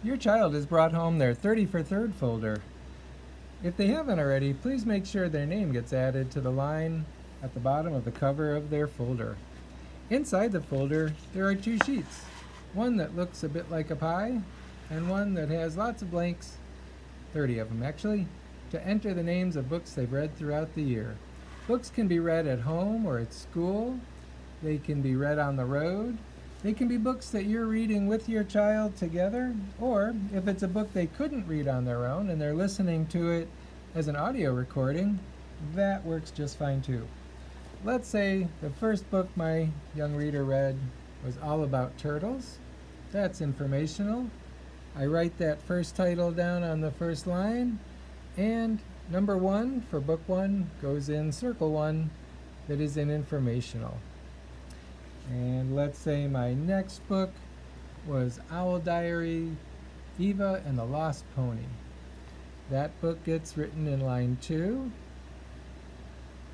Your child has brought home their 30 for Third folder. If they haven't already, please make sure their name gets added to the line at the bottom of the cover of their folder. Inside the folder, there are two sheets, one that looks a bit like a pie and one that has lots of blanks, 30 of them actually, to enter the names of books they've read throughout the year. Books can be read at home or at school. They can be read on the road. They can be books that you're reading with your child together, or if it's a book they couldn't read on their own and they're listening to it as an audio recording, that works just fine too. Let's say the first book my young reader read was all about turtles. That's informational. I write that first title down on the first line, and number 1 for book 1 goes in circle 1 that is in informational. And let's say my next book was Owl Diary, Eva and the Lost Pony. That book gets written in line 2.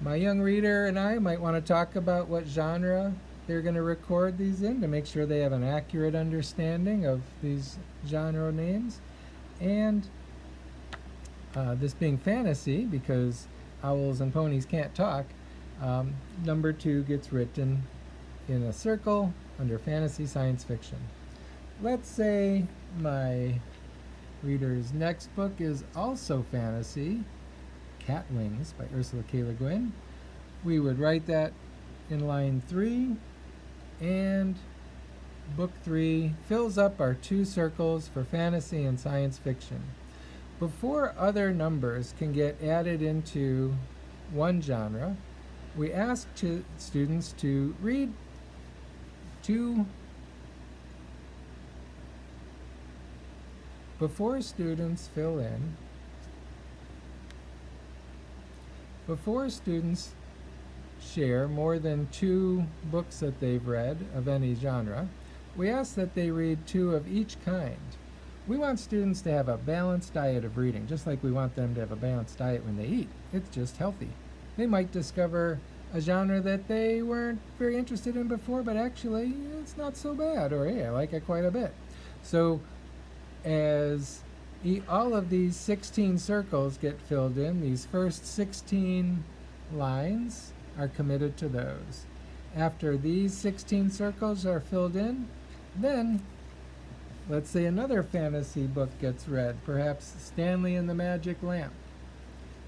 My young reader and I might want to talk about what genre they're going to record these in to make sure they have an accurate understanding of these genre names. And this being fantasy, because owls and ponies can't talk, number 2 gets written in a circle under fantasy science fiction. Let's say my reader's next book is also fantasy, Cat Wings by Ursula K. Le Guin. We would write that in line 3, and book 3 fills up our 2 circles for fantasy and science fiction. Before other numbers can get added into one genre, we ask students to read before students share more than 2 books that they've read of any genre, we ask that they read 2 of each kind. We want students to have a balanced diet of reading, just like we want them to have a balanced diet when they eat. It's just healthy. They might discover a genre that they weren't very interested in before, but actually it's not so bad, or hey, I like it quite a bit. So as all of these 16 circles get filled in, these first 16 lines are committed to those. After these 16 circles are filled in, then let's say another fantasy book gets read, perhaps Stanley and the Magic Lamp.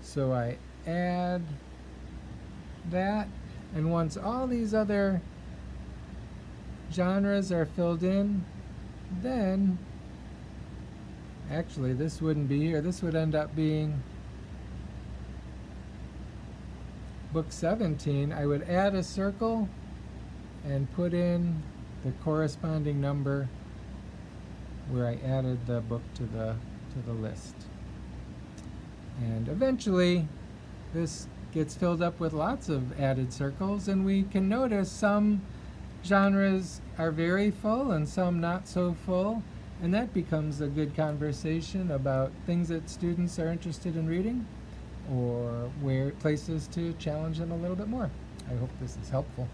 So I add that, and once all these other genres are filled in, then actually this wouldn't be here. This would end up being book 17. I would add a circle and put in the corresponding number where I added the book to the list. And eventually this gets filled up with lots of added circles, and we can notice some genres are very full and some not so full, and that becomes a good conversation about things that students are interested in reading, or where places to challenge them a little bit more. I hope this is helpful.